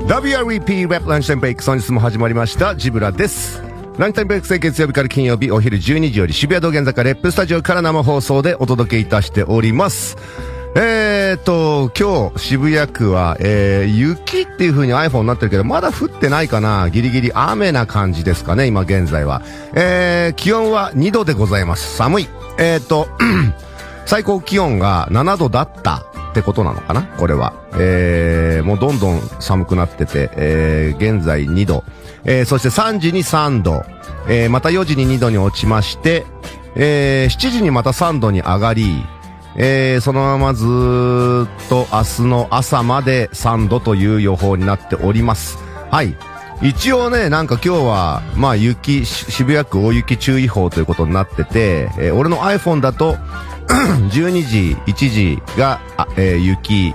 WREP ランチタイムブレイク、本日も始まりましたジブラです。ランチタイムブレイク月曜日から金曜日お昼12時より渋谷道玄坂レップスタジオから生放送でお届けいたしております。今日渋谷区は、雪っていう風に iPhone になってるけどまだ降ってないかな。ギリギリ雨な感じですかね今現在は。気温は2度でございます。寒い。最高気温が7度だったってことなのかなこれは。もうどんどん寒くなってて、現在2度。そして3時に3度。また4時に2度に落ちまして、7時にまた3度に上がり、そのままずーっと明日の朝まで3度という予報になっております。はい。一応ね、なんか今日は、まあ雪、渋谷区大雪注意報ということになってて、俺の iPhone だと、12時、1時が、雪、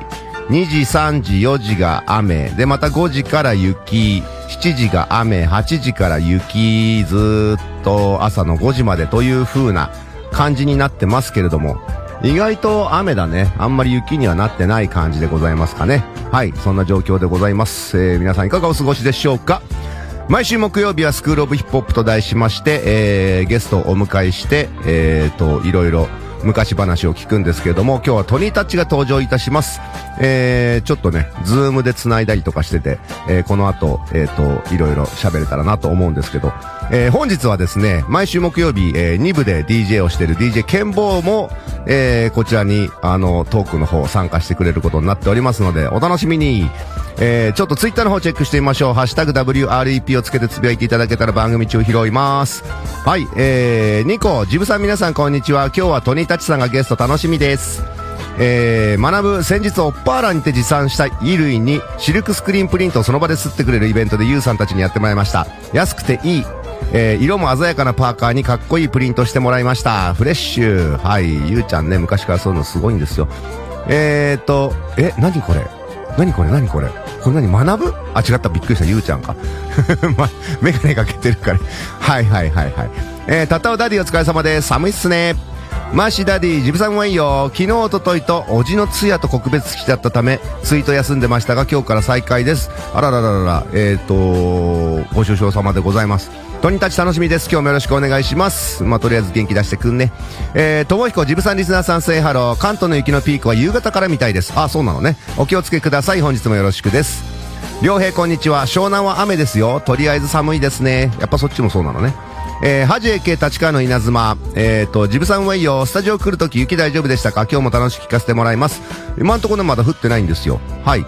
2時、3時、4時が雨、で、また5時から雪、7時が雨、8時から雪、ずーっと朝の5時までという風な感じになってますけれども、意外と雨だね。あんまり雪にはなってない感じでございますかね。はい、そんな状況でございます。皆さんいかがお過ごしでしょうか。毎週木曜日はスクールオブヒップホップと題しまして、ゲストをお迎えして、いろいろ昔話を聞くんですけれども、今日はトニータッチが登場いたします。ちょっとね、ズームで繋いだりとかしてて、この後、いろいろ喋れたらなと思うんですけど、本日はですね、毎週木曜日、2部で DJ をしている DJ ケンボーも、こちらに、トークの方参加してくれることになっておりますので、お楽しみに。ちょっとツイッターの方チェックしてみましょう。ハッシュタグ WREP をつけてつぶやいていただけたら番組中拾います。はい、ニコ、ジブさん皆さんこんにちは。今日はトニータッチさんがゲスト楽しみです。学ぶ先日オッパーラにて持参した衣類にシルクスクリーンプリントをその場で吸ってくれるイベントでユウさんたちにやってもらいました。安くていい。色も鮮やかなパーカーにかっこいいプリントしてもらいました。フレッシュ。はい、ゆうちゃんね、昔からそういうのすごいんですよ。何これこれ何学ぶ？あ、違った、びっくりした、ゆうちゃんか。メガネかけてるから。はい。たったおダディお疲れ様です。寒いっすね。マーシーダディ、ジブさんはいいよ。昨日、おとといと、おじの通夜と告別式だったため、ツイート休んでましたが、今日から再開です。あららららら、ご愁傷様でございます。トニーたち楽しみです。今日もよろしくお願いします。とりあえず元気出してくんね。ともひこ、ジブさんリスナーさん、セイハロー。関東の雪のピークは夕方からみたいです。あ、そうなのね。お気をつけください。本日もよろしくです。りょうへい、こんにちは。湘南は雨ですよ。とりあえず寒いですね。やっぱそっちもそうなのね。はじえけ立川の稲妻。ジブさんはいいよ。スタジオ来るとき雪大丈夫でしたか？今日も楽しく聞かせてもらいます。今んところまだ降ってないんですよ。はい。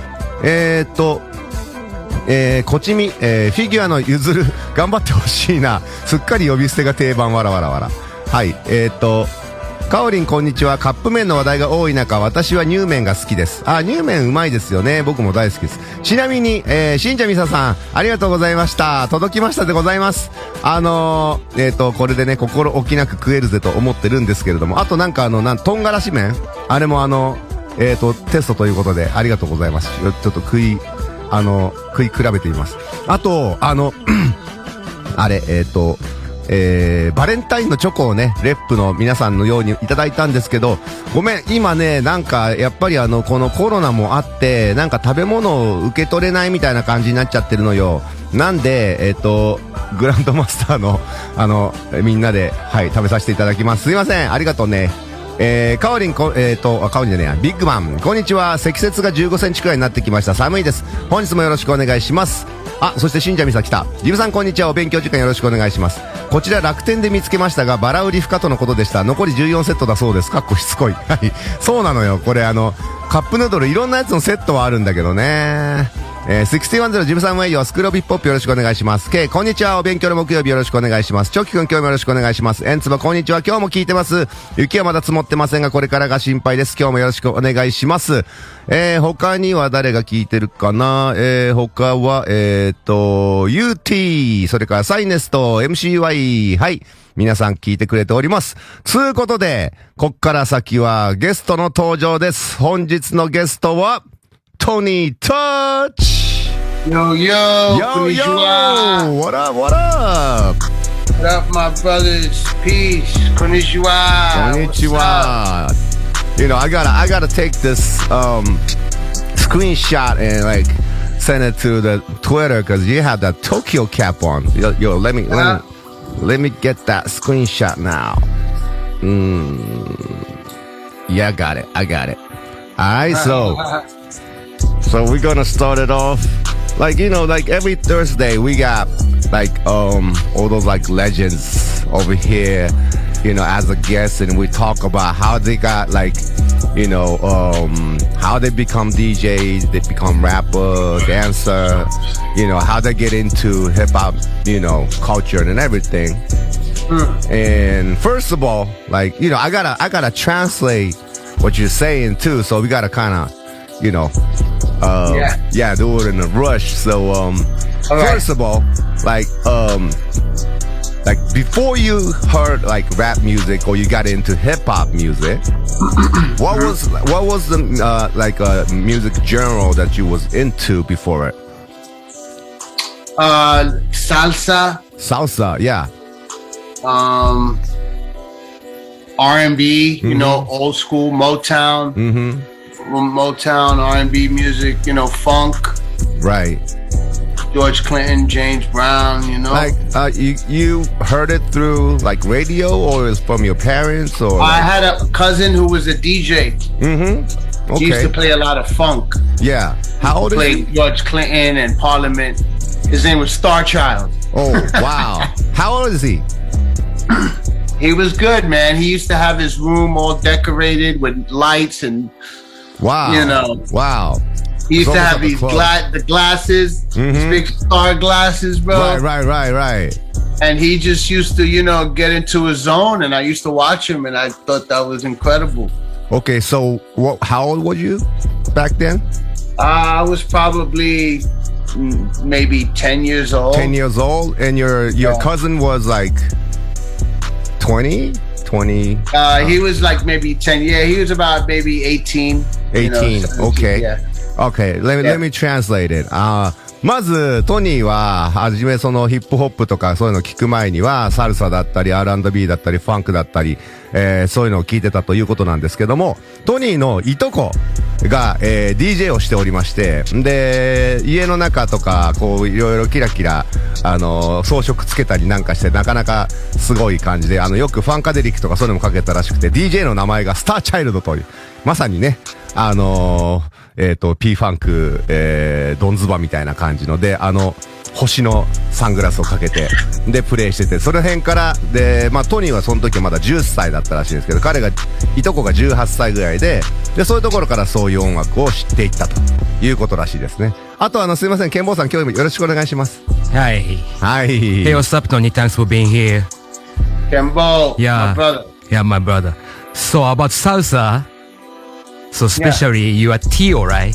こちみ、フィギュアのゆずる、頑張ってほしいな。すっかり呼び捨てが定番、わらわらわら。はい。かおりんこんにちは。カップ麺の話題が多い中、私は乳麺が好きです。あ、乳麺うまいですよね。僕も大好きです。ちなみに、しんちゃみささん、ありがとうございました。届きましたでございます。これでね、心置きなく食えるぜと思ってるんですけれども、あとなんかとんがらし麺あれもテストということで、ありがとうございます。ちょっと食い比べてみます。あと、あれ、バレンタインのチョコをね、レップの皆さんのようにいただいたんですけど、ごめん、今ね、なんか、やっぱりこのコロナもあって、なんか食べ物を受け取れないみたいな感じになっちゃってるのよ。なんで、グランドマスターの、みんなで、はい、食べさせていただきます。すいません、ありがとうね。かおりんかおりんじゃねえや、ビッグマン、こんにちは。積雪が15センチくらいになってきました。寒いです。本日もよろしくお願いします。あ、そしてしんちゃみさん来た。ジブさんこんにちは。お勉強時間よろしくお願いします。こちら楽天で見つけましたが、バラ売り不可とのことでした。残り14セットだそうです。かっこしつこい。はい。そうなのよ。これカップヌードルいろんなやつのセットはあるんだけどね。610ジムさんウェイよ。スクールオブヒップホップよろしくお願いします。K、こんにちは。お勉強の木曜日よろしくお願いします。チョキくん今日もよろしくお願いします。エンツバこんにちは。今日も聞いてます。雪はまだ積もってませんが、これからが心配です。今日もよろしくお願いします。他には誰が聞いてるかな。他は、U.T.、それからサイネスと MCY。はい。皆さん聞いてくれております。つうことで、こっから先はゲストの登場です。本日のゲストは、トニー・タッチ。Yo, konnichiwa. What up, what up? What up, my brothers? Peace. Konnichiwa. You know, I gotta take this screenshot and like send it to the Twitter because you have that Tokyo cap on. Yo, let me get that screenshot now. Yeah, I got it. Alright, so we're gonna start it off. Like, like every Thursday we got like all those like legends over here, as a guest, and we talk about how they got like, how they become DJs, they become rapper, dancer, how they get into hip hop, culture and everything. And first of all, like, I gotta translate what you're saying too, so we gotta kind of, do it in a rush. So, first of all, like before you heard like rap music or you got into hip hop music, what was the music genre that you was into before it? Salsa, yeah. R&B, old school Motown, Motown R&B music, funk, right? George Clinton, James Brown, Like, you heard it through like radio, or it was from your parents, or? I had a cousin who was a DJ. Okay. He used to play a lot of funk. Yeah. How old is he? Played George Clinton and Parliament. His name was Starchild. Oh, wow. How old is he? He was good, man. He used to have his room all decorated with lights and, wow. Wow. He used to have these the glasses, these big star glasses, bro. Right. And he just used to, get into his zone, and I used to watch him, and I thought that was incredible. Okay, so how old were you back then? I was probably maybe 10 years old. 10 years old, and your cousin was like 20? He was like maybe 10. Yeah, he was about maybe 18. 18, 17, okay. Yeah. Okay, let me translate it. まずトニーははじめそのヒップホップとかそういうのを聞く前にはサルサだったり R&B だったりファンクだったり、そういうのを聞いてたということなんですけども、トニーのいとこが、DJ をしておりまして、で家の中とかこういろいろキラキラ装飾つけたりなんかしてなかなかすごい感じで、よくファンカデリックとかそういうのもかけたらしくて、 DJ の名前がスターチャイルドという、まさにねP ファンク、ドンズバみたいな感じので、星のサングラスをかけてでプレイしてて、その辺からで、トニーはその時はまだ10歳だったらしいんですけど、彼がいとこが18歳ぐらいで、そういうところからそういう音楽を知っていったということらしいですね。あとすいません、ケンボーさん、今日もよろしくお願いします。はい。Hey, what's up, Tony? Thanks for being here. Kembo, my brother. Yeah, my brother. So about salsa.So especially you are Tio, right?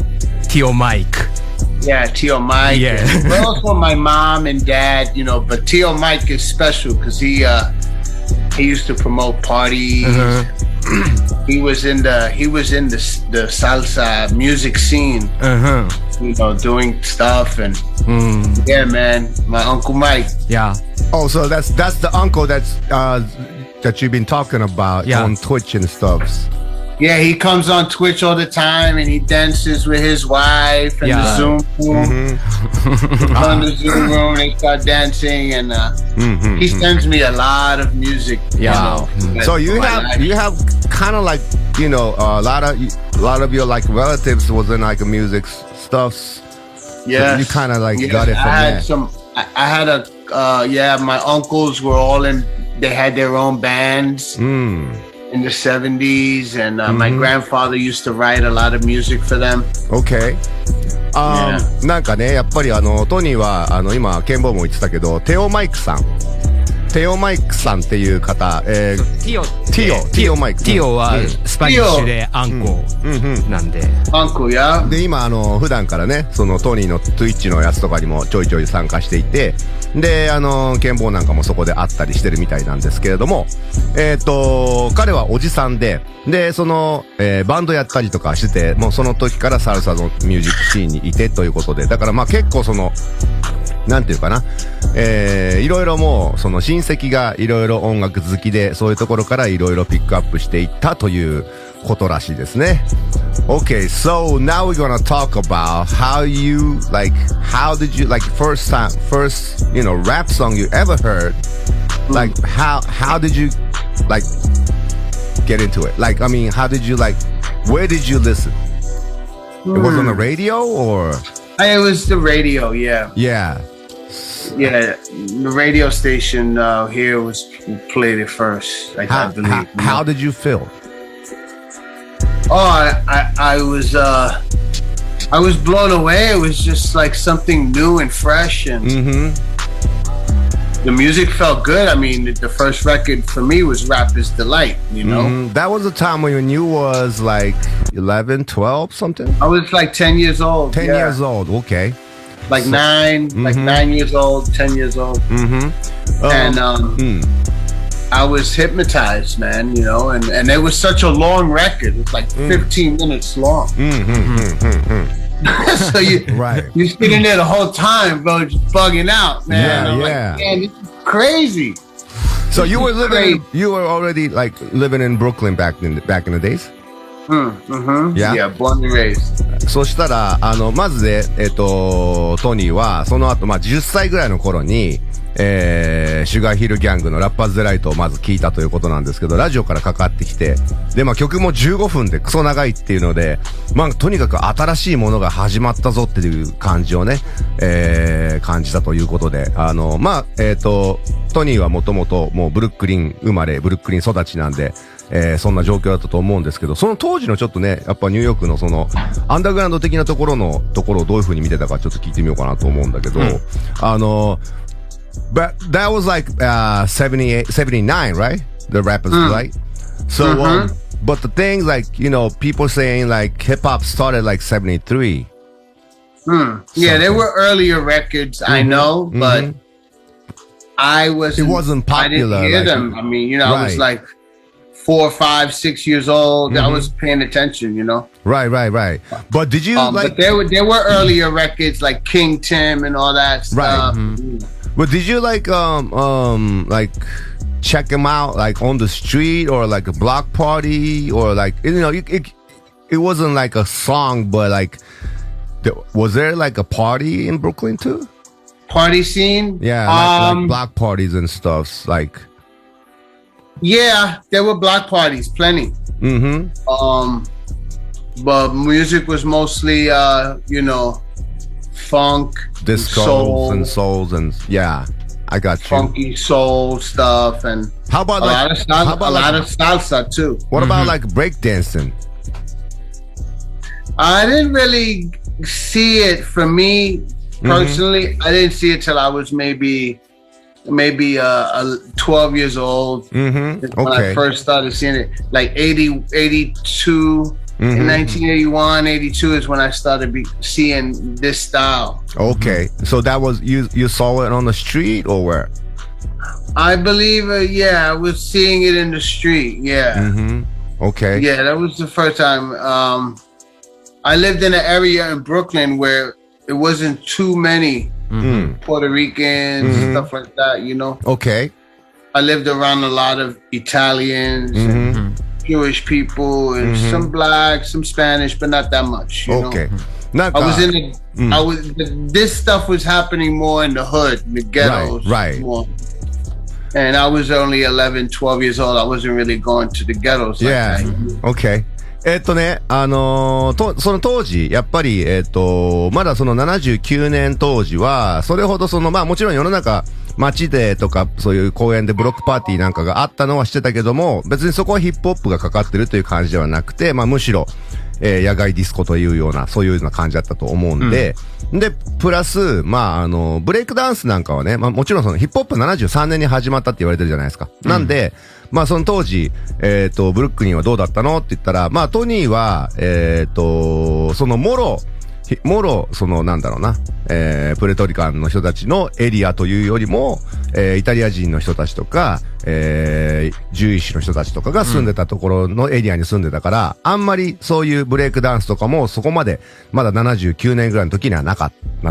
Tio Mike. Yeah, Tio Mike. Yeah. Well, for my mom and dad, but Tio Mike is special because he used to promote parties. He was in the salsa music scene. Doing stuff and yeah, man, my Uncle Mike. Yeah. Oh, so that's the uncle that you've been talking about on Twitch and stuff. Yeah, he comes on Twitch all the time and he dances with his wife in the Zoom room. On the Zoom room, they start dancing and he sends me a lot of music. Yeah. So you have kind of like a lot of your like relatives was in like music stuff. Yeah. So you kind of like got it from there. I had my uncles were all in. They had their own bands. In the 70s, and my grandfather used to write a lot of music for them. Okay. なんかね、やっぱりトニーは今ケンボーも言ってたけど、テオマイクさんっていう方、ティオマイク。ティオはスパニッシュでアンコなんで。アンコや。で今普段からね、そのトニーの Twitch のやつとかにもちょいちょい参加していて、でケンボーなんかもそこで会ったりしてるみたいなんですけれども、彼はおじさんで、その、バンドやったりとかしてて、もうその時からサルサのミュージックシーンにいてということで、だから結構なんていうかな、いろいろもうその親戚がいろいろ音楽好きで、そういうところからいろいろピックアップしていったということらしいですね。Okay, so now we're gonna talk about how did you, first, rap song you ever heard? Like, how did you, get into it? Like, I mean, how did you, where did you listen? It was on the radio or? It was the radio, yeah. Yeah. Yeah, the radio station here played it first, I believe. How did you feel? Oh, I was blown away. It was just like something new and fresh, and the music felt good. I mean, the first record for me was Rapper's Delight, you know? That was a time when you was like 11, 12, something? I was like 10 years old. 10 years old, okay. Like 9 years old, 10 years old. I was hypnotized, man, you know, and it was such a long record. It was like 15 minutes long. So you're sitting there the whole time, bro, just bugging out, man. Yeah. Like, man, this is crazy. So you were already like living in Brooklyn back in the days? Yeah, born and raised. そしたら、まずで、トニーは、その後、10歳ぐらいの頃に、シュガーヒルギャングのラッパーズデライトをまず聞いたということなんですけど、ラジオからかかってきて、で、曲も15分でクソ長いっていうので、とにかく新しいものが始まったぞっていう感じをね、感じたということで、トニーはもともともうブルックリン生まれ、ブルックリン育ちなんで、そんな状況だったと思うんですけど、その当時のちょっとね、やっぱニューヨークのその、アンダーグラウンド的なところをどういう風に見てたかちょっと聞いてみようかなと思うんだけど、but that was like, 79, right? The Rapper's Delight. So, but the things like, people saying like hip hop started like 73. Yeah, there were earlier records, I know, but it wasn't popular. I didn't hear them. I mean, I was like 4, 5, 6 years old. I was paying attention, Right. But did you but there were earlier records like King Tim and all that stuff. Right. But did you check them out like on the street or like a block party or like it wasn't like a song, but like was there like a party in Brooklyn too? Party scene? Yeah, like block parties and stuff like. Yeah, there were block parties, plenty. But music was mostly, funk, discos souls and yeah, I got you. Funky soul stuff and how about a lot of salsa too. What about like breakdancing? I didn't really see it for me personally. I didn't see it till I was maybe 12 years old. When I first started seeing it, like 82. In 1981, 82 is when I started seeing this style. Okay, so that was you saw it on the street or where? I believe, I was seeing it in the street. Yeah. Okay. Yeah, that was the first time. I lived in an area in Brooklyn where it wasn't too many Puerto Ricans, stuff like that. Okay. I lived around a lot of Italians. And Jewish people and some black, some Spanish, but not that much. Okay. This stuff was happening more in the hood, in the ghettos. Right. More. And I was only 11, 12 years old. I wasn't really going to the ghettos. Yeah. Like that. Okay. その当時、やっぱり、まだその79年当時は、それほどもちろん世の中、街でとか、そういう公園でブロックパーティーなんかがあったのはしてたけども、別にそこはヒップホップがかかってるという感じではなくて、むしろ、野外ディスコというような、そういうような感じだったと思うんで、で、プラス、ブレイクダンスなんかはね、もちろんそのヒップホップ73年に始まったって言われてるじゃないですか。なんで、その当時、ブルックリンはどうだったのって言ったら、トニーは、そのもろ、もろ、その、なんだろうな、プレトリカンの人たちのエリアというよりも、イタリア人の人たちとか、獣医師の人たちとかが住んでたところのエリアに住んでたから、あんまりそういうブレイクダンスとかもそこまで、まだ79年ぐらいの時には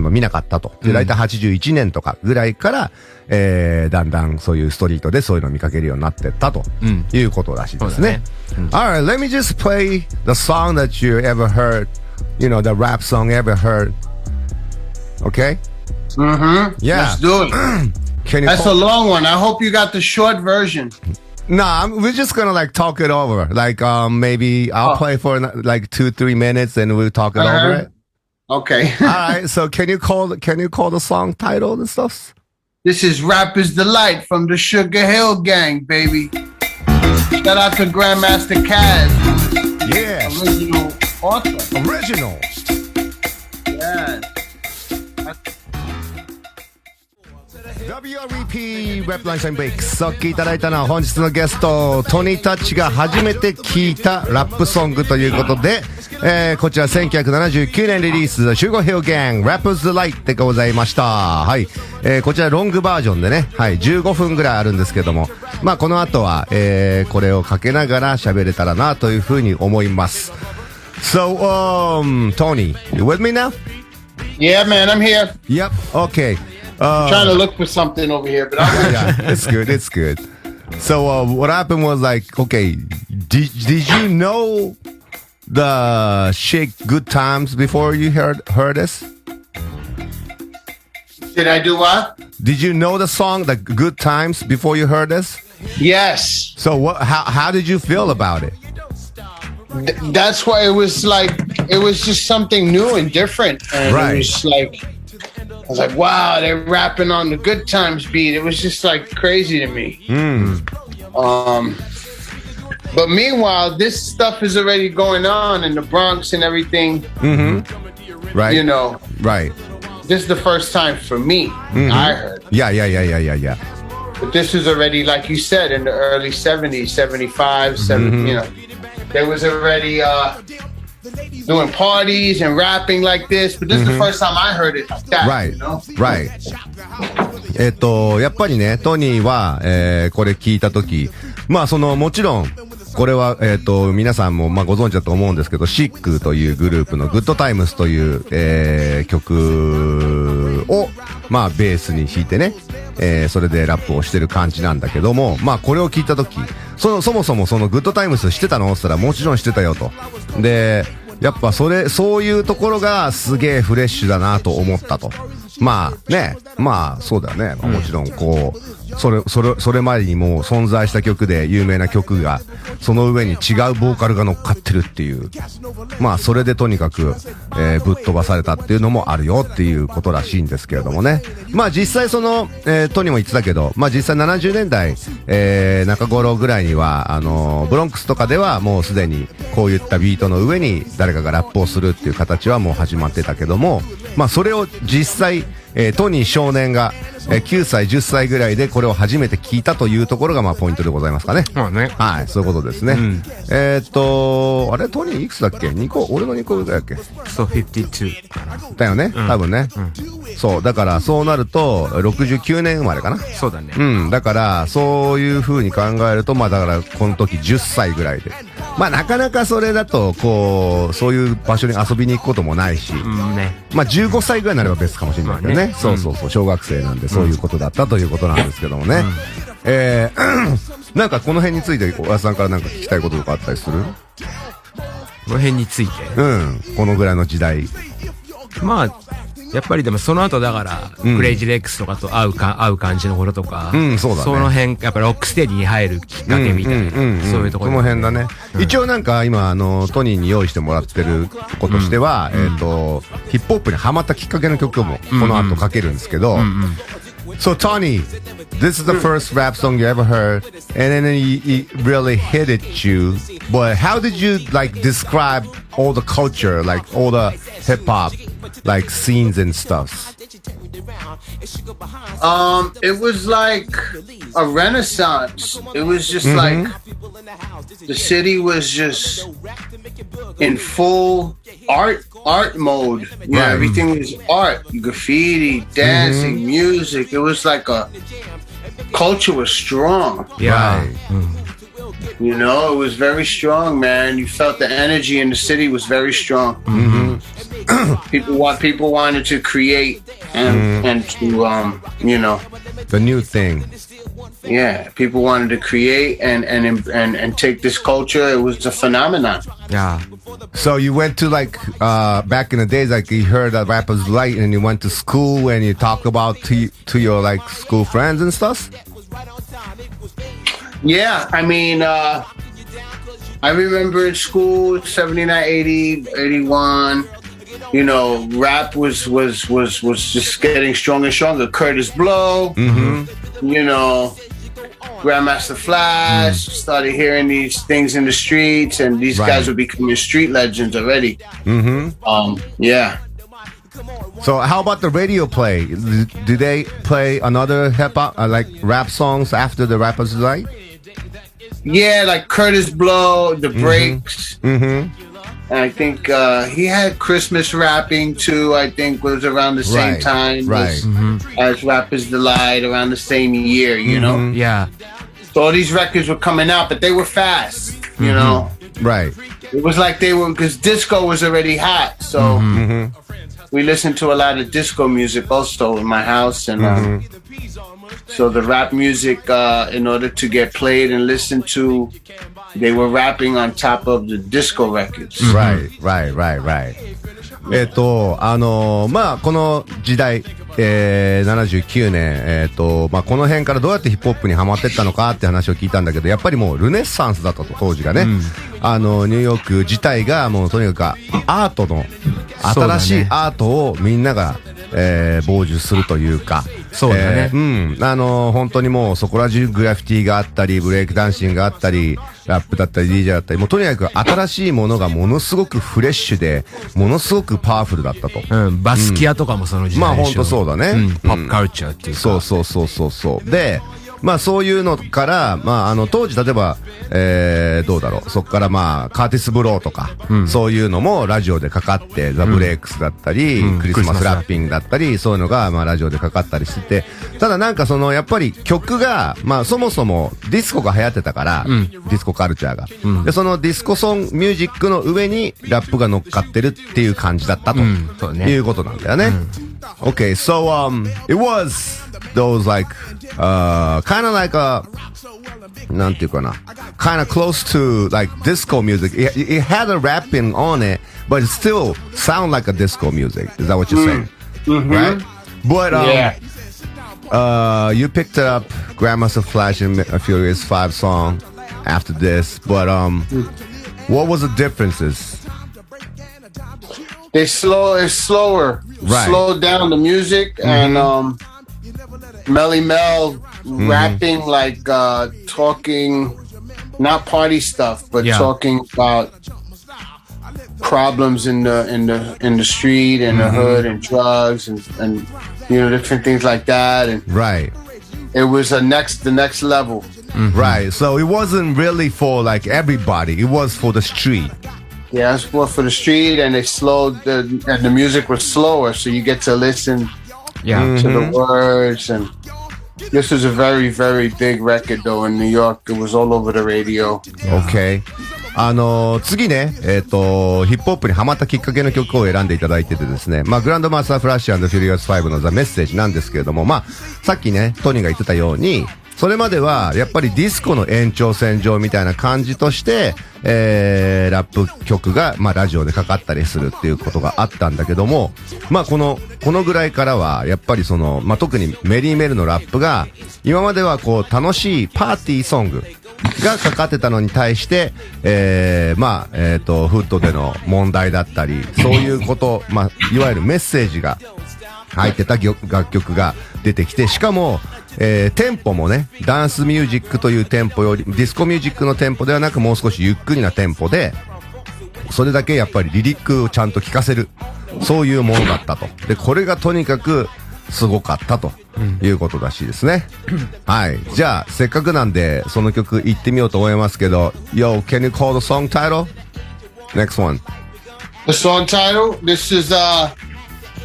見なかったと。で、だいたい81年とかぐらいから、だんだんそういうストリートでそういうのを見かけるようになってったということらしいですね。Alright, let me just play the song that you ever heard, you know, the rap song ever heard. Okay? Mm-hmm. Yeah. Let's do it. That's a long one. I hope you got the short version. Nah, we're just gonna like talk it over. Like, maybe I'll play for like 2-3 minutes and we'll talk it over it. Okay. Alright, so can you call the song title and stuff? This is Rapper's Delight from the Sugarhill gang, baby. Shout out to Grandmaster Kaz. Yeah. Original author. Original. Yeah. WREP ラップランチタイムブレイク。さっきいただいたのは本日のゲストトニータッチが初めて聴いたラップソングということで、こちら1979年リリース Sugarhill Gang Rapper's Delight でございました。はい、こちらロングバージョンでね、はい、15分ぐらいあるんですけども、まあこの後は、これをかけながら喋れたらなというふうに思います。So, Tony, you with me now? Yeah, man, I'm here. Yep. Okay. I'm trying to look for something over here, but I'm yeah, it's good. It's good. So what happened was like, okay, did you know the Shake Good Times before you heard this? Did I do what? Did you know the song, the Good Times, before you heard this? Yes. So how did you feel about it? That's why it was like, it was just something new and different. And right. It was like, I was like, wow, they're rapping on the Good Times beat. It was just like crazy to me. But meanwhile, this stuff is already going on in the Bronx and everything. Mm-hmm. Right. You know. Right. This is the first time for me. Mm-hmm. I heard. Yeah. But this is already, like you said, in the early 70s, 75, 70, you know. There was already doing parties and rapping like this, but this is the first time I heard it like that. Right. You know? Right. やっぱりね、トニーは、これ聞いたとき、まあもちろん、これは、皆さんも、まあ、ご存知だと思うんですけど、シックというグループのグッドタイムスという、曲を、まあ、ベースに弾いてね、それでラップをしてる感じなんだけども、まあ、これを聞いたとき、そもそもそのグッドタイムスしてたのって言ったら、もちろんしてたよと。で、やっぱそういうところがすげえフレッシュだなと思ったと。まあね、まあそうだよね。もちろんこう、それまでにもう存在した曲で有名な曲が、その上に違うボーカルが乗っかってるっていう。まあそれでとにかく、ぶっ飛ばされたっていうのもあるよっていうことらしいんですけれどもね。まあ実際トニーも言ってたけど、まあ実際70年代、中頃ぐらいには、ブロンクスとかではもうすでにこういったビートの上に誰かがラップをするっていう形はもう始まってたけども、まあそれを実際、トニー少年が、9歳、10歳ぐらいでこれを初めて聞いたというところがまあポイントでございますかね。はい、そういうことですね。あれ、トニーいくつだっけ？俺の2個ぐらいだっけ？そう、52。だよね、多分ね。そう、だからそうなると、69年生まれかな。そうだね。だから、そういう風に考えると、まあだから、この時10歳ぐらいで。まあなかなかそれだと、こう、そういう場所に遊びに行くこともないし、まあ15歳ぐらいになれば別かもしれないけどね。そう、小学生なんでそういうことだったということなんですけどもね。なんかこの辺について、小田さんからなんか聞きたいこととかあったりする？この辺について。このぐらいの時代。まあ、やっぱりでもその後だから、クレイジーレックスとかと会う感じの頃とか、そうだね。その辺、やっぱロックステディに入るきっかけみたいな、そういうところ。その辺だね。一応なんか今、トニーに用意してもらってることとしては、ヒップホップにハマったきっかけの曲もこの後かけるんですけど、So Tony, this is the first rap song you ever heard, and then it really hit at you. But how did you like describe all the culture, like all the hip hop, like scenes and stuff? It was like a renaissance. It was just like the city was just in full art art mode. You know, everything was art, graffiti, dancing, music. It was like culture was strong. Yeah. You know, it was very strong, man. You felt the energy in the city was very strong. People wanted to create and to you know, The new thing. yeah, people wanted to create and take this culture. It was a phenomenon. Yeah. So you went to like back in the days, like you heard that Rapper's Light, and you went to school and you talk about to your like school friends and stuff. Yeah, I mean, I remember in school, 79, 80, 81, you know, rap was just getting stronger and stronger. Curtis Blow, you know, Grandmaster Flash, started hearing these things in the streets, and these guys were becoming street legends already. Yeah. So how about the radio play? Do they play another hip hop like rap songs after the Rapper's Light? Yeah, like Curtis Blow, The Breaks. And I think he had Christmas rapping too. I think was around the same time as Rapper's Delight, around the same year, you know? Yeah. So all these records were coming out, but they were fast, you know? Right. It was like they were, because disco was already hot. So we listened to a lot of disco music also in my house. And so the rap music, in order to get played and listened to, they were rapping on top of the disco records. Right. まあ、この時代、79年、まあ、この辺からどうやってヒップホップにハマってったのかって話を聞いたんだけど、やっぱりもうルネッサンスだったと、当時がね。ニューヨーク自体がもうとにかくアートの、新しいアートをみんなが、傍受するというか、そうだね。本当にもうそこら中グラフィティがあったり、ブレイクダンシングがあったり、ラップだったり DJ だったり、もうとにかく新しいものがものすごくフレッシュで、ものすごくパワフルだったと。バスキアとかもその時代でしょ。まあ本当そうだね。ポップカルチャーっていうか。そう。で、まあそういうのから、まあ当時例えば、どうだろう。そこからまあカーティス・ブローとか、そういうのもラジオでかかって、ザ・ブレイクスだったり、クリスマスラッピングだったり、そういうのがまあラジオでかかったりしてて、ただなんかそのやっぱり曲が、まあそもそもディスコが流行ってたから、ディスコカルチャーが、で、そのディスコソングミュージックの上にラップが乗っかってるっていう感じだったと、いうことなんだよね。Okay, so it was those like kind of like a なんていうかな kind of close to like disco music. It had a rapping on it, but it still sound like a disco music. Is that what you're saying? Right? But you picked up Grandmaster Flash and a Furious 5 song after this, but what was the differences? It's slower. Right. Slowed down the music and Melly Mel rapping like talking not party stuff, but talking about problems in the street and the hood and drugs and you know different things like that and it was the next level. Right. So it wasn't really for like everybody. It was for the street. Yeah, it's more for the street, and they slowed and the music was slower, so you get to listen to the words. And this was a very, very big record, though, in New York. It was all over the radio. Okay. 次ね、ヒップホップにハマったきっかけの曲を選んでいただいててですね、まあ、グランドマスターフラッシュ&フュリアス5のザ・メッセージなんですけれども、まあ、さっきね、トニーが言ってたように、それまでは、やっぱりディスコの延長線上みたいな感じとして、ラップ曲が、まあ、ラジオでかかったりするっていうことがあったんだけども、まあ、このぐらいからは、やっぱりその、まあ、特にメリーメルのラップが、今まではこう、楽しいパーティーソングがかかってたのに対して、まあ、フッドでの問題だったり、そういうこと、まあ、いわゆるメッセージが入ってた楽曲が出てきて、しかも、テンポもね、ダンスミュージックというテンポより、ディスコミュージックのテンポではなく、もう少しゆっくりなテンポで、それだけやっぱりリリックをちゃんと聴かせる、そういうものだったと。で、これがとにかくすごかったということらしいですね。はい。じゃあ、せっかくなんで、その曲行ってみようと思いますけど、Yo, can you call the song title? Next one. The song title. This is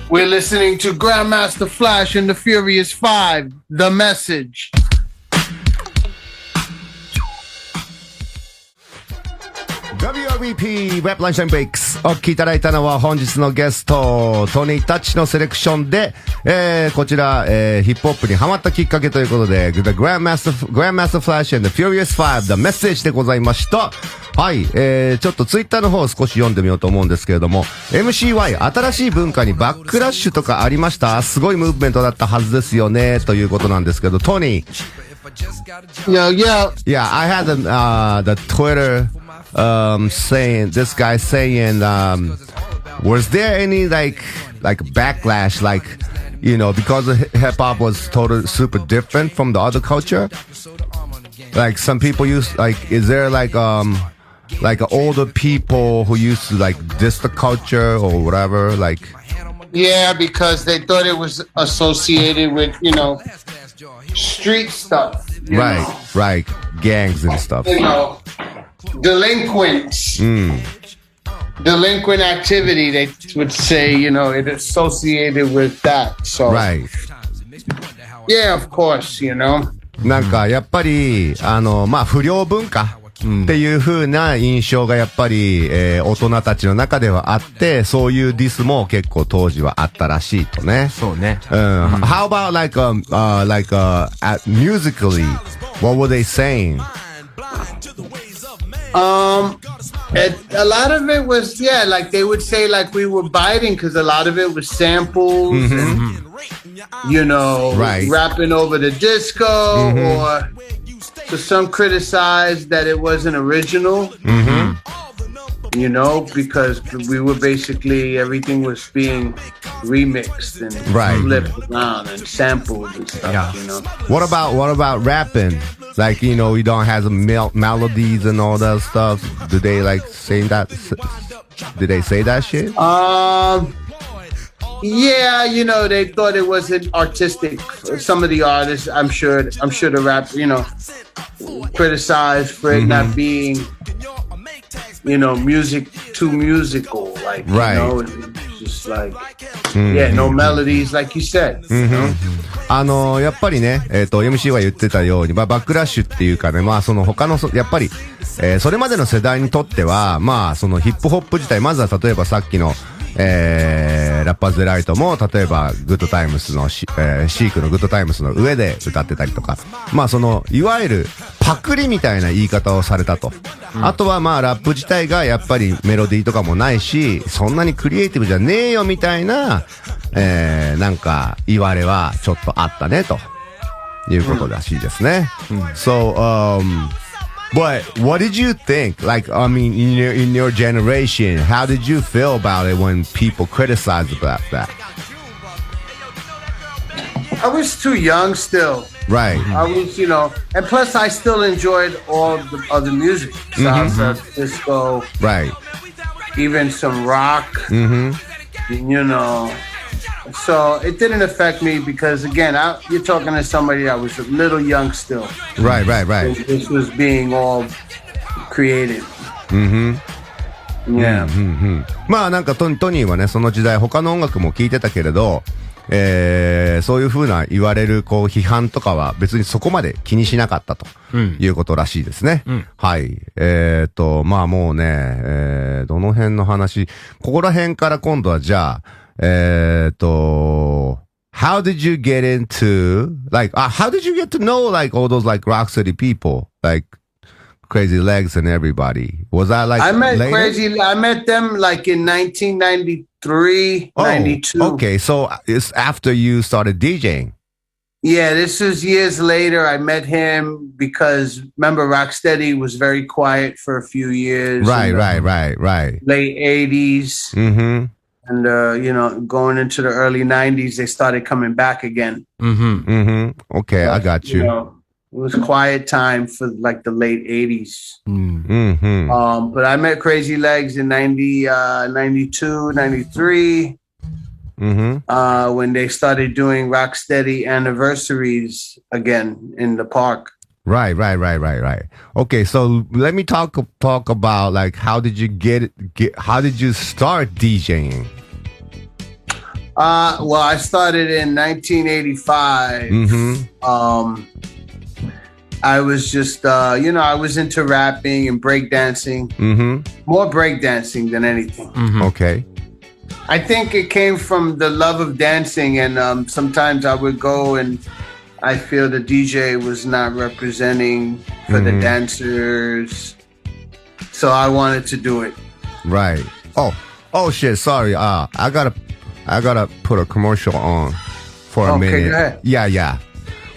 we're listening to Grandmaster Flash and the Furious Five. The Message. WRBP ラップランチタイムブレイクスお聴きいただいたのは本日のゲストトニータッチのセレクションで、こちら、ヒップホップにハマったきっかけということで The Grandmaster Flash and the Furious Five The Message でございました。はい、ちょっとツイッターの方を少し読んでみようと思うんですけれども MCY 新しい文化にバックラッシュとかありました？すごいムーブメントだったはずですよねということなんですけどトニー。Yeah, I had the Twitter saying this guy saying was there any like backlash because hip hop was totally super different from the other culture, like some people used is there like older people who used to diss the culture or whatever Yeah, because they thought it was associated with street stuff, right gangs and stuff, delinquents, delinquent activity. They would say, it associated with that. So, right. Yeah, of course, なんかやっぱり不良文化っていう風な印象がやっぱり、大人たちの中ではあってそういうディスも結構当時はあったらしいとね。そうね。How about musically, what were they saying? A lot of it was, they would say we were biting because a lot of it was samples and, right. rapping over the disco or so some criticized that it wasn't original, because we were basically, everything was being remixed and flipped around and sampled and stuff, What about rapping? You don't have the melodies and all that stuff. Do they saying that? Did they say that shit? Yeah, they thought it wasn't artistic. Some of the artists, I'm sure the rap, criticized for it not being, music too musical. It's just no melodies, like you said. やっぱりね、MC は言ってたように、バックラッシュっていうかね、その他の、やっぱり、それまでの世代にとっては、そのヒップホップ自体、まずは例えばさっきの、ラッパーズデライトも、例えば、グッドタイムスのシークのグッドタイムスの上で歌ってたりとか、いわゆるパクリみたいな言い方をされたと。あとはラップ自体がやっぱりメロディーとかもないし、そんなにクリエイティブじゃねえよみたいな、なんか言われはちょっとあったねということらしいですね。So, but what did you think? In your generation, how did you feel about it when people criticized about that? I was too young still. Right. I was, and plus I still enjoyed all the other music. Salsa, disco. Right. Even some rock. So it didn't affect me because, again, you're talking to somebody that was a little young still. Right. This was being all created. Yeah. なんかトニーはね、その時代他の音楽も聴いてたけれど、そういう風な言われる批判とかは別にそこまで気にしなかったということらしいですね。はい。もうね、どの辺の話、ここら辺から今度はじゃあ、how did you get into, how did you get to know, all those, Rocksteady people, Crazy Legs and everybody? Was that, I met later? I met them, in 1993, 92. Okay, so it's after you started DJing. Yeah, this was years later. I met him because, remember, Rocksteady was very quiet for a few years. Right. Late 80s. And, going into the early 90s, they started coming back again. Okay, I got you. It was a quiet time for the late 80s. But I met Crazy Legs in 92, 93. When they started doing Rocksteady anniversaries again in the park. Right. Okay, so let me talk about like how did you how did you start DJing? Well, I started in 1985. I was just, I was into rapping and breakdancing. More breakdancing than anything. Okay. I think it came from the love of dancing, and sometimes I would go and I feel the DJ was not representing for the dancers, so I wanted to do it. Right. Oh shit. Sorry. I gotta put a commercial on for a minute. Go ahead. Yeah.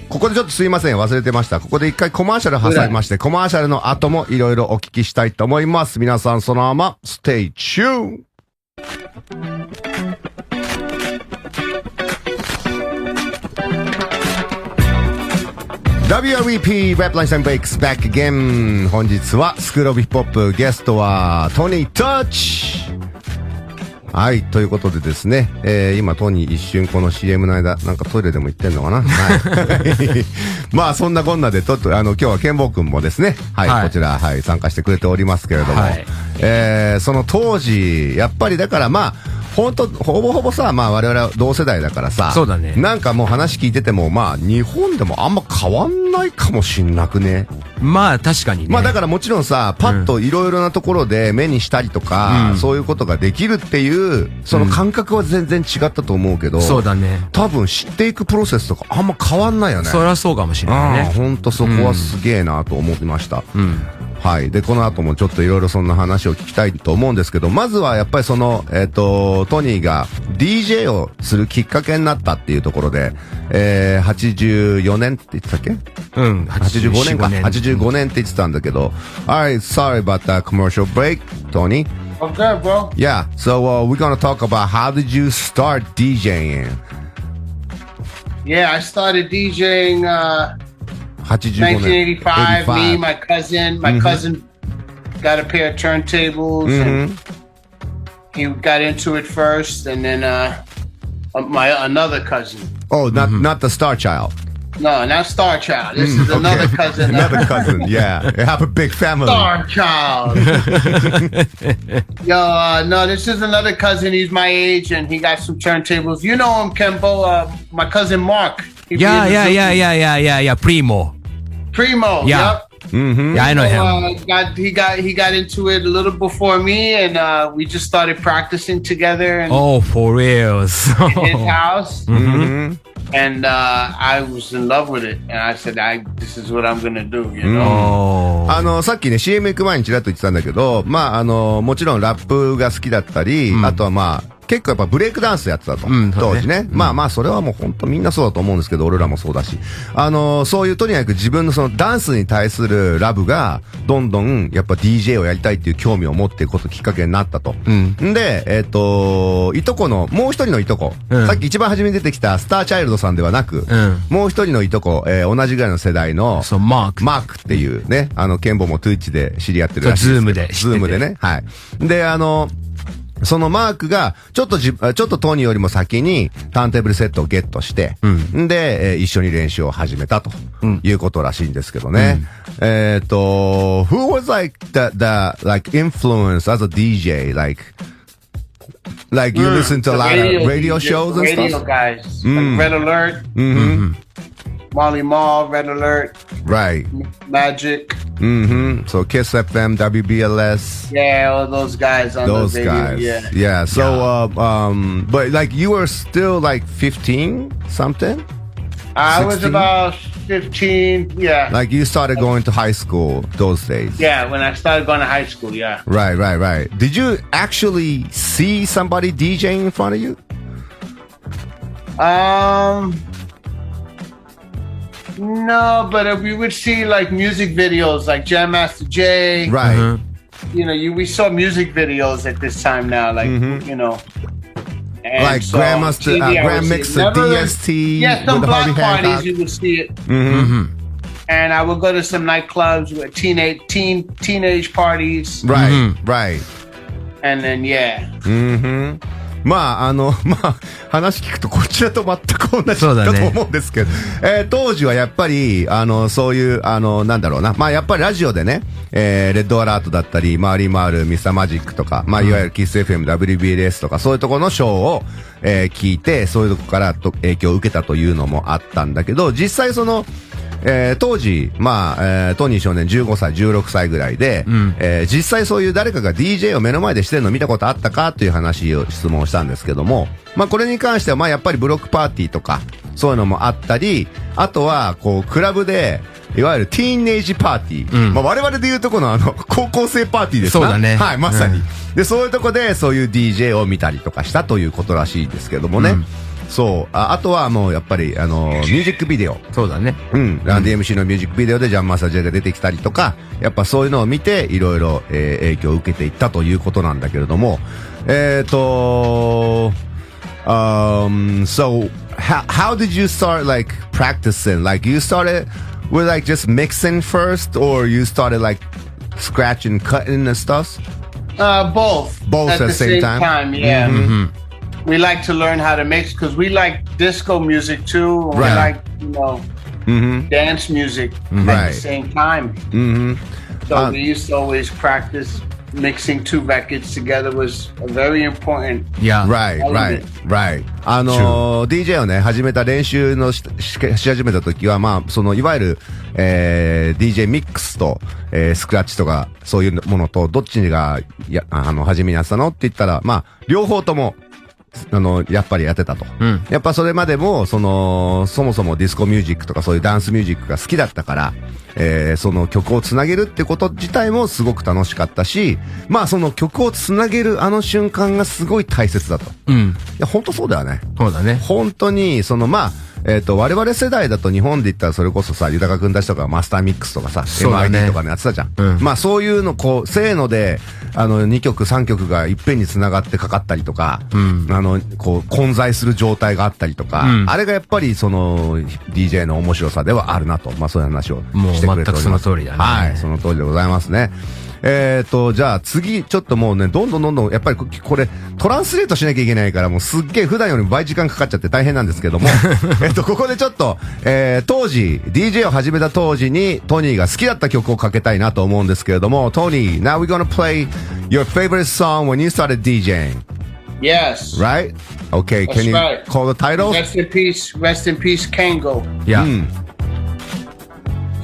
ここでちょっとすいません。忘れてました。ここで一回コマーシャル挟みまして、コマーシャルの後もいろいろお聞きしたいと思います。皆さんそのまま、Stay tuned! WREP Rap Lunchtime Breaks back again. 本日はスクールオブヒップホップゲストはトニータッチ。はい、ということでですね、今トニー一瞬この CM の間なんかトイレでも行ってんのかな。はい。まあそんなこんなで今日はケンボー君もですね、はい、こちら参加してくれておりますけれども、その当時やっぱりだからまあほぼほぼさ、まあ我々は同世代だからさ、そうだね。なんかもう話聞いてても、まあ日本でもあんま変わんないかもしんなくね。まあ確かにね。まあだからもちろんさ、パッといろいろなところで目にしたりとか、そういうことができるっていう、その感覚は全然違ったと思うけど、そうだね。多分知っていくプロセスとかあんま変わんないよね。そりゃそうかもしれないね。ほんとそこはすげえなと思いました。はい。で、この後もちょっといろいろそんな話を聞きたいと思うんですけど、まずはやっぱりその、トニーが DJ をするきっかけになったっていうところで、84年って言ってたっけ85年か。85年って言ってたんだけど。Alright, sorry about that commercial break, Tony. Okay, bro. Yeah, so we're gonna talk about how did you start DJing? Yeah, I started DJing, 1985. Me, my cousin got a pair of turntables, and he got into it first, and then another cousin. Oh, not the Star Child. No, not Star Child. This is another cousin. Another cousin, yeah. They have a big family. Star Child. Yo, no, this is another cousin. He's my age, and he got some turntables. You know him, Kembo. My cousin Mark. Yeah. Primo. Yeah. Yep. Yeah, I know him. He got into it a little before me, and we just started practicing together. And for reals. In his house. And I was in love with it, and I said, "This is what I'm gonna do," you know. さっきね CM 行く前にちらっと言ってたんだけど、まあもちろんラップが好きだったり、あとはまあ結構やっぱブレイクダンスやってたと、当時ね。まあそれはもう本当みんなそうだと思うんですけど、俺らもそうだし、そういうとにかく自分のそのダンスに対するラブがどんどんやっぱ DJ をやりたいっていう興味を持っていくこときっかけになったと。で、いとこのもう一人のいとこ、さっき一番初めに出てきたスターチャイルドさんではなく、もう一人のいとこ、同じぐらいの世代のマークっていうね、ケンボも Twitch で知り合ってるらしいですけど。ズームでね。はい。で、そのマークが、ちょっとトニーよりも先にターンテーブルセットをゲットして、で、一緒に練習を始めたということらしいんですけどね。who was like the like influence as a DJ? Like you listen to a lot of radio shows and stuff? Radio guys. Like Red Alert. Molly Mall, Red Alert. Right. Magic. So Kiss FM, WBLS. Yeah, all those guys on those the radio. Guys. Yeah. So, but like you were still like 15 something? I was about 15. Yeah. Like you started going to high school those days. Yeah, when I started going to high school. Yeah. Right. Did you actually see somebody DJing in front of you? No, but we would see like music videos like Grandmaster J. Right. You know, we saw music videos at this time now, like, you know. And like so Grandmaster, Grandmixer, DST. Yeah, some block parties you would see it. And I would go to some nightclubs with teenage parties. Right. And then, yeah. 話聞くとこちらと全く同じだそうだねと思うんですけど、当時はやっぱり、そういう、なんだろうな、やっぱりラジオでね、レッドアラートだったり、回り回るミスターマジックとか、いわゆるキス FM、WBLS とか、そういうところのショーを、聞いて、そういうとこから影響を受けたというのもあったんだけど、実際その、当時、トニー少年15歳、16歳ぐらいで、実際そういう誰かが DJ を目の前でしてるの見たことあったかという話を質問したんですけども、これに関してはやっぱりブロックパーティーとか、そういうのもあったり、あとは、クラブで、いわゆるティーンエイジパーティー。我々で言うとこの高校生パーティーですか？そうだね。はい、まさに。で、そういうとこで、そういう DJ を見たりとかしたということらしいですけどもね。そう。あとはもうやっぱり、ミュージックビデオ。そうだね。ランディ MC のミュージックビデオでジャンマスター J が出てきたりとか、やっぱそういうのを見て、いろいろ、影響を受けていったということなんだけれども、so, how did you start like practicing? Like you started with like just mixing first, or you started like scratching, cutting and stuff? Both. Both at the same time. Yeah. We like to learn how to mix because we like disco music too. We like, dance music at the same time. So we used to always practice. Mixing two records together was a very important. Yeah. Right. DJ をね、練習のし始めた時は、その、いわゆる、DJ ミックスと、スクラッチとか、そういうものと、どっちが、初めにやってたのって言ったら、両方とも、やっぱりやってたと。やっぱそれまでも、そもそもディスコミュージックとかそういうダンスミュージックが好きだったから、その曲をつなげるってこと自体もすごく楽しかったし、その曲をつなげる瞬間がすごい大切だと。いや、本当そうだよね。そうだね。本当に、我々世代だと日本で言ったらそれこそさ、豊君たちとかマスターミックスとかさ、MID とかのやってたじゃん。そういうのせーので、2曲3曲がいっぺんに繋がってかかったりとか、混在する状態があったりとか、あれがやっぱりDJ の面白さではあるなと、そういう話をしてくれております。もう全くその通りだね。はい、その通りでございますね。じゃあ次、ちょっともうね、どんどん、やっぱりこれ、トランスレートしなきゃいけないから、もうすっげえ普段より倍時間かかっちゃって大変なんですけども、ここでちょっと、当時、DJ を始めた当時に、トニーが好きだった曲をかけたいなと思うんですけれども、トニー、now we're gonna play your favorite song when you started DJing. Yes. Right? Okay, That's can you right. call the title? Rest in peace, Kango. Yeah.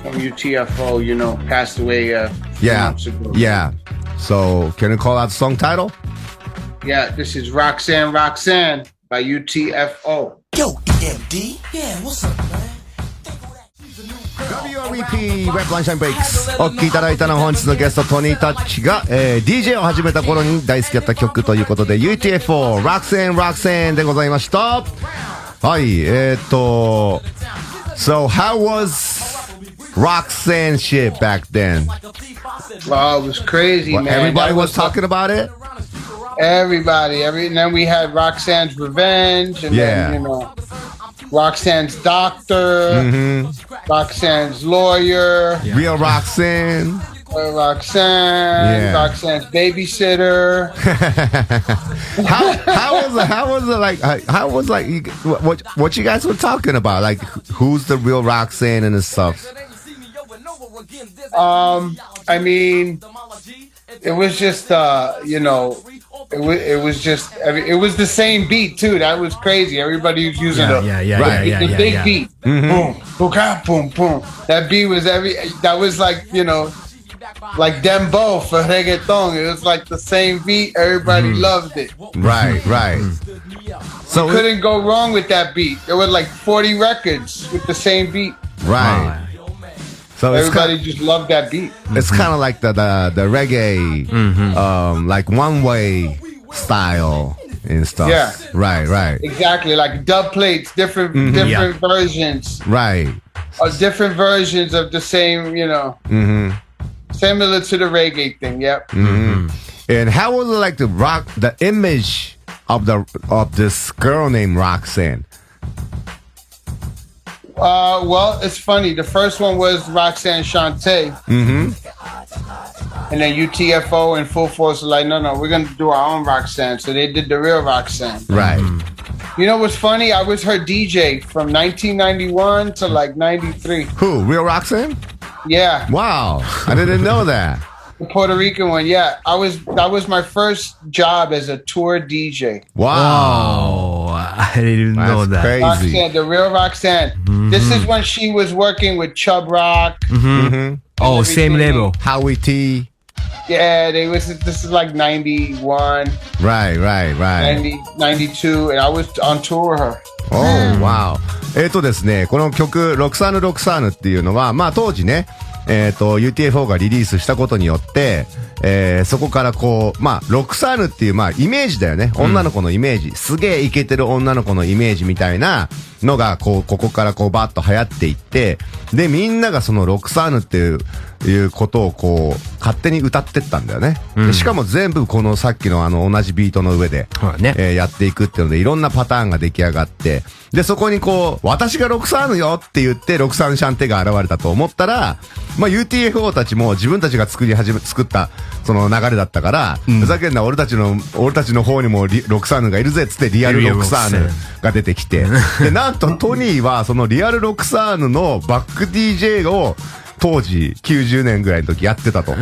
From U.T.F.O, passed away months ago. Yeah. So, can you call out the song title? Yeah, this is Roxanne by U.T.F.O. Yo, EMD? Yeah, what's up, man? WRVP ラップランチタイムブレイクスお聴きいただいたのは本日のゲストトニー・タッチが、DJ を始めた頃に大好きだった曲ということで U.T.F.O Roxanne でございました。はい、So how was Roxanne shit back then? Wow, it was crazy, man. Everybody was talking about it? Everybody. And then we had Roxanne's Revenge, and then, Roxanne's Doctor, Roxanne's Lawyer, Real Roxanne, Roxanne, Roxanne's Babysitter. How was what you guys were talking about? Like, who's the real Roxanne and stuff? I mean, it was just, it was just, it was the same beat too. That was crazy. Everybody was using the big beat. Boom, boom, boom, boom. That beat was that was like, like Dembow for reggaeton. It was like the same beat. Everybody loved it. Right. So you couldn't go wrong with that beat. There were like 40 records with the same beat. Right. So everybody just loved that beat. It's kind of like the reggae, like one way style and stuff. Yeah. Right. Exactly. Like dub plates, different versions. Right. Different versions of the same, similar to the reggae thing. Yep. And how was it like the image of this girl named Roxanne? Well, it's funny. The first one was Roxanne Shante. And then U.T.F.O. and Full Force were like, no, we're going to do our own Roxanne. So they did the real Roxanne. Right. You know what's funny? I was her DJ from 1991 to like 93. Who? Real Roxanne? Yeah. Wow. I didn't know that. The Puerto Rican one. Yeah. That was my first job as a tour DJ. Wow. I didn't know That's that. crazy. Roxanne, the real Roxanne. This is when she was working with Chub Rock. Oh, same everything. level. Howie T. Yeah, this is like 91, Right. 92, and I was on tour with her. Oh, wow. ですね、この曲、ロクサーヌ・ロクサーヌっていうのは、まあ当時ね、U.T.F.O がリリースしたことによって、そこからこう、まあ、ロクサーヌっていう、まあ、イメージだよね。女の子のイメージ。すげえイケてる女の子のイメージみたいなのが、こう、ここからこう、バーッと流行っていって、で、みんながそのロクサーヌっていうことをこう、勝手に歌ってったんだよね。でしかも全部このさっきの同じビートの上で、やっていくっていうので、いろんなパターンが出来上がって、で、そこにこう、私がロクサーヌよって言って、ロクサーヌシャンテが現れたと思ったら、まあ、U.T.F.O たちも自分たちが作ったその流れだったから、ふざけんな、俺たちの方にもロクサーヌがいるぜっつってリアルロクサーヌが出てきて、で、なんとトニーはそのリアルロクサーヌのバック DJ を当時90年ぐらいの時やってたと。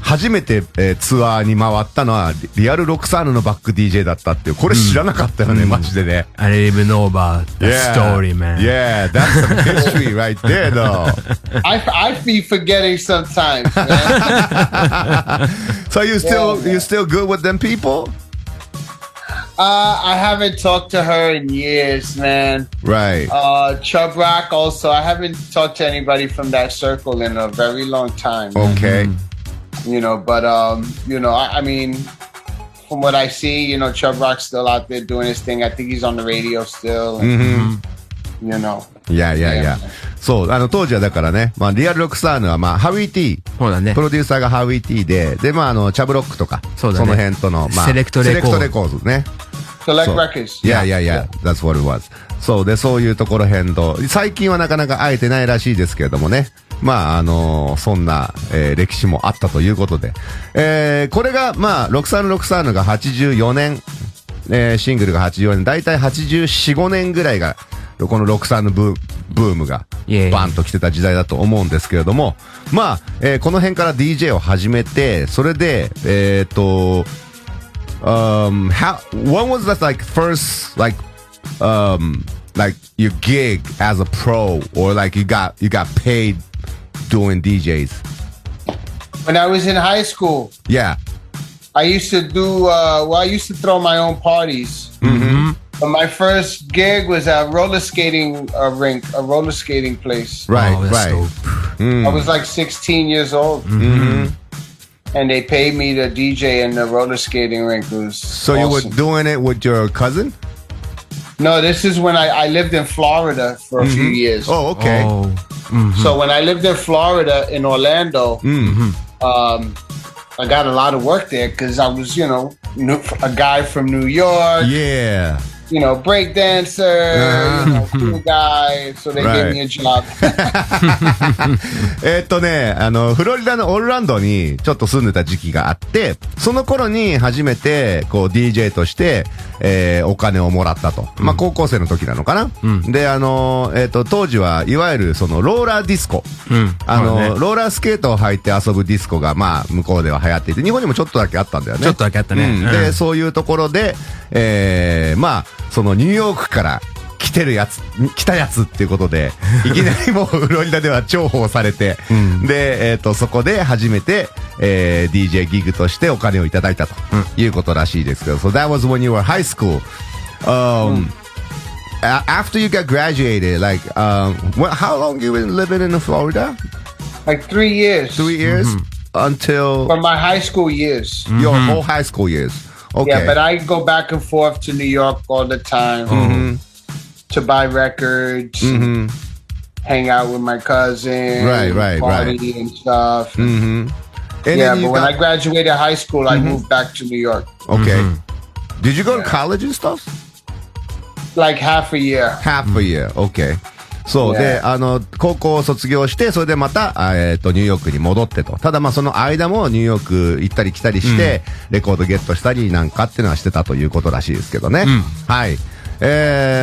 初めて、ツアーに回ったのはリアルロクサーヌのバック DJ だったっていう、これ知らなかったよね、マジでね。I didn't even know about the story, man. Yeah, that's some history right there, though. I be forgetting sometimes, man. So you still good with them people? I haven't talked to her in years, man. Right. Chub Rock also. I haven't talked to anybody from that circle in a very long time. Okay. You know, but you know, I mean, from what I see, you know, Chub Rock's still out there doing his thing. I think he's on the radio still. And, you know. Yeah. そう、当時はだからね、まあ、リアルロクサーヌは、まあ、ハウィー T。そうだね。プロデューサーがハウィー T で、で、まあ、チャブロックとか、そうだね。その辺との、まあ、セレクトレコーズね。Select Records. Yeah. That's what it was. そうで、そういうところ辺と、最近はなかなか会えてないらしいですけれどもね。まあ、そんな、歴史もあったということで。これが、まあ、ロクサーヌが84年、シングルが84年、だいたい84、5年ぐらいが、このロクサーヌブームが、バンと来てた時代だと思うんですけれども、まあ、この辺から DJ を始めて、それで、when was that like first like your gig as a pro or like you got paid doing DJs? When I was in high school. Yeah. I used to do I used to throw my own parties. But my first gig was at a roller skating place. Right. I was like 16 years old. And they paid me to DJ in the roller skating rink. It was so awesome. You were doing it with your cousin? No, this is when I lived in Florida for a few years. Oh, okay. So when I lived in Florida, in Orlando, I got a lot of work there because I was, you know, a guy from New York. Yeah. You know, break dancer, you know, cool guy. So they gave me a job. フロリダのオルランドにちょっと住んでた時期があって、その頃に初めて、こう DJ として、お金をもらったと。まあ、高校生の時なのかな。で、当時はいわゆるそのローラーディスコ。ローラースケートを履いて遊ぶディスコが、まあ、向こうでは流行っていて、日本にもちょっとだけあったんだよね。ちょっとだけあったね。で、そういうところで、まあ、そのニューヨークから来たやつっていうことで、いきなりもうフロリダでは重宝されて、で、そこで初めて、DJ ギグとしてお金をいただいたということらしいですけど、So that was when you were high school. After you got graduated, like, how long you been living in Florida? Like 3 years. 3 years? Until... For my high school years. Your whole high school years. Okay. Yeah, but I go back and forth to New York all the time to buy records, hang out with my cousin, party and stuff. Yeah, but when I graduated high school, I moved back to New York. Okay. Did you go to college and stuff? Like half a year. Half a year. Okay. そう。で、高校を卒業して、それでまた、ニューヨークに戻ってと。ただまあその間もニューヨーク行ったり来たりして、レコードゲットしたりなんかっていうのはしてたということらしいですけどね。はい。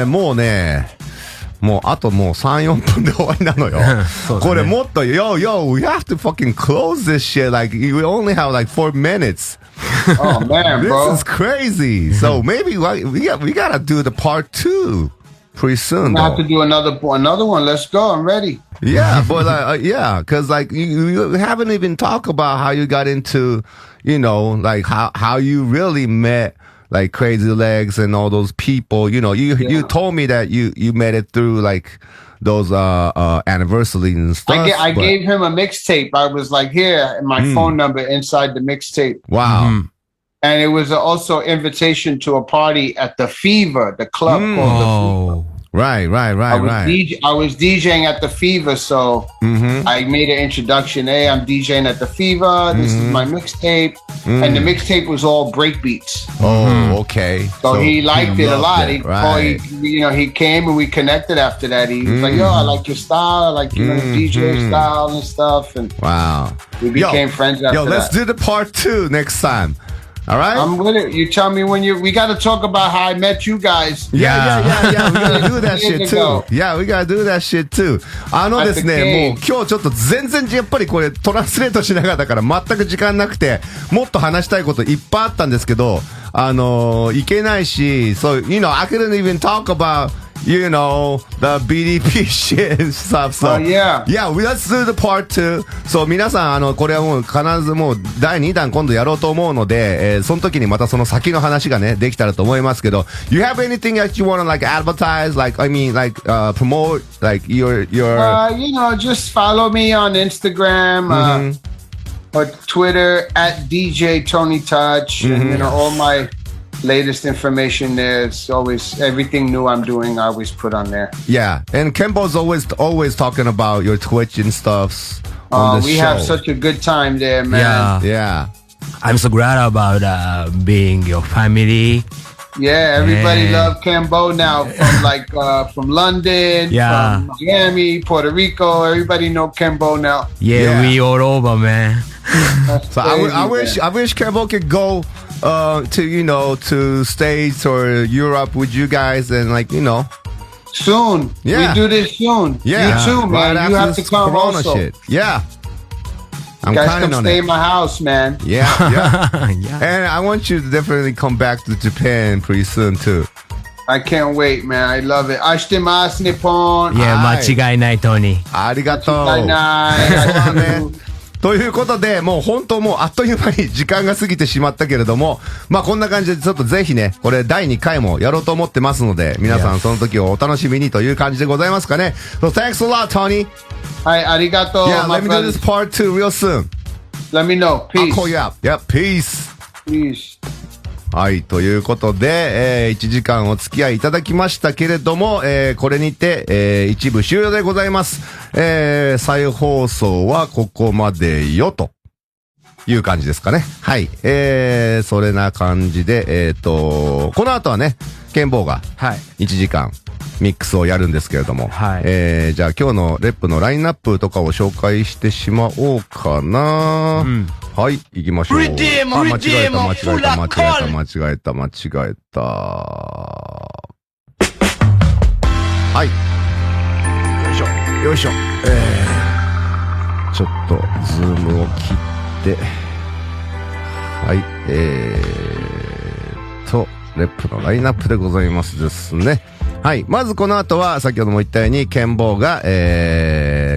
もうね、もうあともう3、4分で終わりなのよ。これもっと、yo, we have to fucking close this shit. Like, we only have like 4 minutes. Oh man, bro. This is crazy. So maybe we gotta do the part 2 pretty soon. I have to do another one. Let's go. I'm ready. Yeah, but like, yeah, cause like you haven't even talked about how you got into, you know, like how you really met like Crazy Legs and all those people. You know, you told me that you met it through like those anniversaries and stuff. I gave him a mixtape. I was like, here, my phone number inside the mixtape. Wow. And it was also invitation to a party at the Fever, the club called the Fever. Right. I was DJing at the Fever, so I made an introduction. Hey, I'm DJing at the Fever. This is my mixtape. And the mixtape was all breakbeats. Oh, okay. So he liked it a lot. Right. He came and we connected after that. He was like, yo, I like your style. I like your DJ style and stuff. And wow. We became friends after that. Yo, let's do the part 2 next time. All right. I'm with it. You tell me when we got to talk about how I met you guys. Yeah. We gotta do that shit too. Yeah, we gotta do that shit too. ですね、もう今日ちょっと全然やっぱりこれトランスレートしながらだから全く時間なくて、もっと話したいこといっぱいあったんですけど、いけないし、so, you know, I couldn't even talk about, you know, the BDP shit and stuff. So, yeah, let's do the part 2. So, 皆さん、これはもう必ずもう第2弾今度やろうと思うので、その時にまたその先の話がね、できたらと思いますけど、You have anything that you want to like advertise? Like, I mean, like, promote, like your... you know, just follow me on Instagram, or Twitter at DJ Tony Touch, and you know, all my latest information there's always everything new I'm doing I always put on there. Yeah, and Kembo's always talking about your Twitch and stuff on the show. Have such a good time there, man. Yeah. I'm so glad about being your family. Yeah, everybody love Kembo now from London, from Miami, Puerto Rico. Everybody know Kembo now. Yeah, we all over, man. So I wish Kembo could go to States or Europe with you guys and like, you know. Soon. Yeah. We do this soon. Yeah. You too, man. Right, you have to come Corona also. Shit. Yeah. You guys come stay in my house, man. Yeah. And I want you to definitely come back to Japan pretty soon too. I can't wait, man. I love it. 愛してます、日本。Yeah, 間違いない、トニー。ありがとう。間違いない。ということで、もう本当もうあっという間に時間が過ぎてしまったけれども、まあこんな感じでちょっとぜひね、これ第2回もやろうと思ってますので、皆さんその時をお楽しみにという感じでございますかね。So thanks a lot, Tony. はい、ありがとう。Yeah, let me do this part 2 real soon. Let me know. Peace. I'll call you up. Yeah, peace. Peace. はい、ということで、1時間お付き合いいただきましたけれども、これにて、一部終了でございます。再放送はここまでよ、という感じですかね。はい。それな感じで、この後はね、ケンボーが、1時間、ミックスをやるんですけれども、はい。じゃあ今日のレップのラインナップとかを紹介してしまおうかな。はい、行きましょう。間違えた。はい。よいしょ。ちょっと、ズームを切って、はい、レップのラインナップでございますですね。はい。まずこの後は、先ほども言ったように、ケンボーが、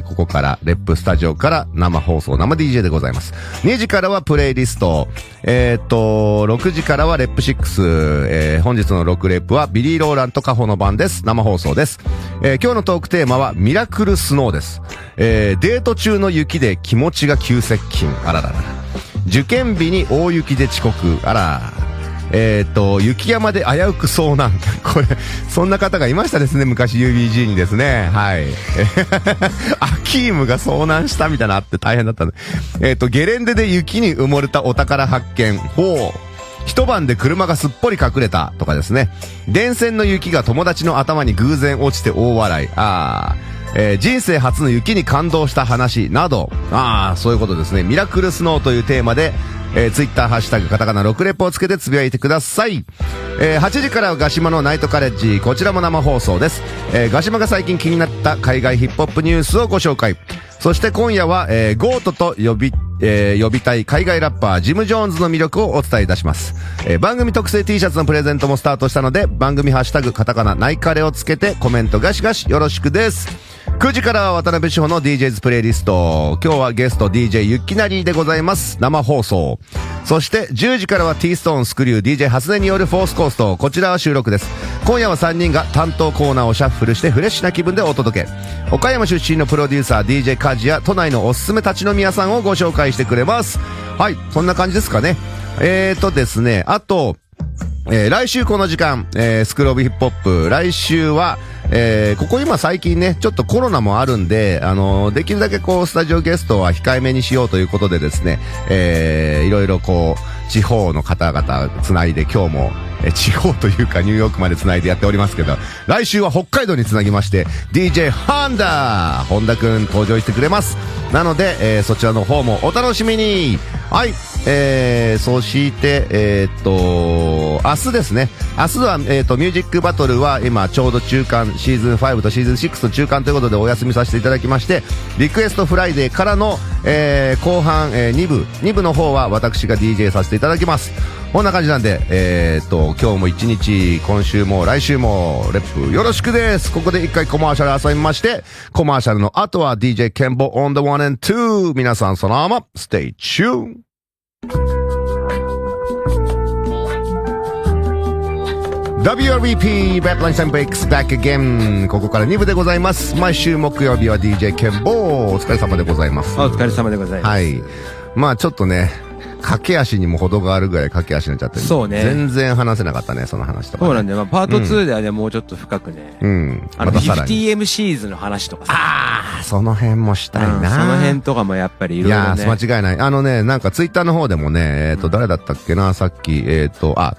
ここから、レップスタジオから生放送、生 DJ でございます。2時からはプレイリスト。6時からはレップ6。本日の6レップは、ビリー・ローランとカホの番です。生放送です。今日のトークテーマは、ミラクルスノーです。デート中の雪で気持ちが急接近。あらららら。受験日に大雪で遅刻。あら。雪山で危うく遭難。これ、そんな方がいましたですね、昔 UBG にですね。はい。アキームが遭難したみたいなのあって大変だったの。ゲレンデで雪に埋もれたお宝発見。ほう。一晩で車がすっぽり隠れたとかですね。電線の雪が友達の頭に偶然落ちて大笑い。人生初の雪に感動した話など、そういうことですね。ミラクルスノーというテーマで、ツイッターハッシュタグカタカナ6レポをつけてつぶやいてください。8時からはガシマのナイトカレッジ、こちらも生放送です。ガシマが最近気になった海外ヒップホップニュースをご紹介。そして今夜は、ゴートと呼びたい海外ラッパージム・ジョーンズの魅力をお伝えいたします。番組特製 T シャツのプレゼントもスタートしたので、番組ハッシュタグカタカナナイカレをつけてコメントガシガシよろしくです。9時からは渡辺志保の DJ's プレイリスト。今日はゲスト DJ ゆっきなりでございます。生放送。そして10時からは T ストーンスクリュー DJ 初音によるフォースコースト。こちらは収録です。今夜は3人が担当コーナーをシャッフルしてフレッシュな気分でお届け。岡山出身のプロデューサー DJ カジや都内のおすすめ立ち飲み屋さんをご紹介してくれます。はい、そんな感じですかね。ですね、あと、来週この時間、スクールオブヒップホップ、来週は、ここ今最近ね、ちょっとコロナもあるんで、できるだけこう、スタジオゲストは控えめにしようということでですね、いろいろこう、地方の方々つないで今日も、地方というかニューヨークまでつないでやっておりますけど、来週は北海道につなぎまして、DJ 本田くん登場してくれます。なので、そちらの方もお楽しみに。はい。そして、明日ですね。明日は、ミュージックバトルは今ちょうど中間、シーズン5とシーズン6の中間ということでお休みさせていただきまして、リクエストフライデーからの、後半、2部の方は私が DJ させていただきます。こんな感じなんで、今日も一日、今週も来週もレップよろしくです。ここで一回コマーシャル挟みまして、コマーシャルの後は DJ ケンボ on the one and two。皆さんそのまま、stay tuned。WRBP Bad Lunchtime Breaks Back Again。ここから2部でございます。毎週木曜日は DJ ケンボお疲れ様でございます。お疲れ様でございます。はい。まあちょっとね、駆け足にも程があるぐらい駆け足になっちゃってる。そうね。全然話せなかったね、その話とか、ね。そうなんだよ。まあ、パート2ではね、もうちょっと深くね。うん。またさらに。50MCs の話とかさ。その辺もしたいな。その辺とかもやっぱりいろいろね。いや間違いない。なんかツイッターの方でもね、誰だったっけな、さっき、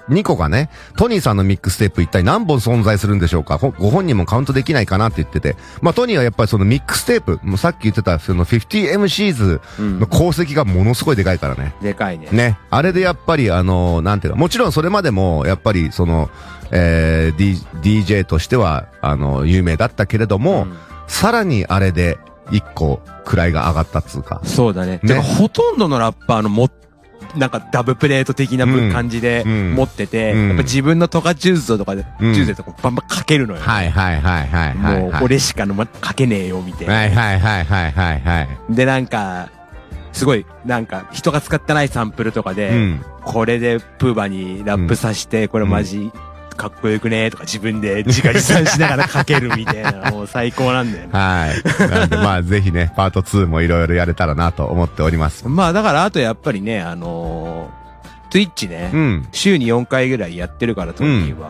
ニコがね、トニーさんのミックステープ一体何本存在するんでしょうか、ご本人もカウントできないかなって言ってて。まあ、トニーはやっぱりそのミックステープ、もうさっき言ってた、その 50MCs の功績がものすごいでかいからね。でかいね。ね。あれでやっぱりなんていうか、もちろんそれまでも、やっぱりその、DJ としては、有名だったけれども、さらにあれで一個位が上がったっつうか。そうだね。てかほとんどのラッパーのなんかダブプレート的な感じで持ってて、やっぱ自分のトカチューズとかで、チューズとかバンバンかけるのよ。はいはいはいはい。もう俺しかかけねえよみたいな。はいはいはいはいはいはい。でなんか、すごい、なんか、人が使ってないサンプルとかで、これでプーバにラップさして、これマジ、かっこよくねとか自分で自画自賛しながら書けるみたいな、もう最高なんだよね。はい。なんでまあぜひね、パート2もいろいろやれたらなと思っております。まあだからあとやっぱりね、Twitch ね、週に4回ぐらいやってるから、トニーは。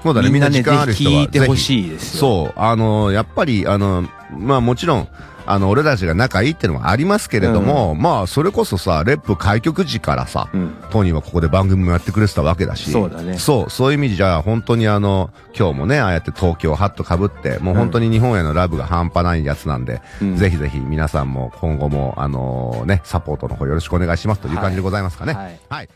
そうだね、みんなね、ぜひ聞いてほしいですよ。そう、やっぱり、まあもちろん、俺たちが仲いいってのもありますけれども、まあ、それこそさ、レップ開局時からさ、トニーはここで番組もやってくれてたわけだし。そうだね。そういう意味じゃ、本当に今日もね、ああやって東京ハット被って、もう本当に日本へのラブが半端ないやつなんで、ぜひぜひ皆さんも今後も、ね、サポートの方よろしくお願いしますという感じでございますかね。はい。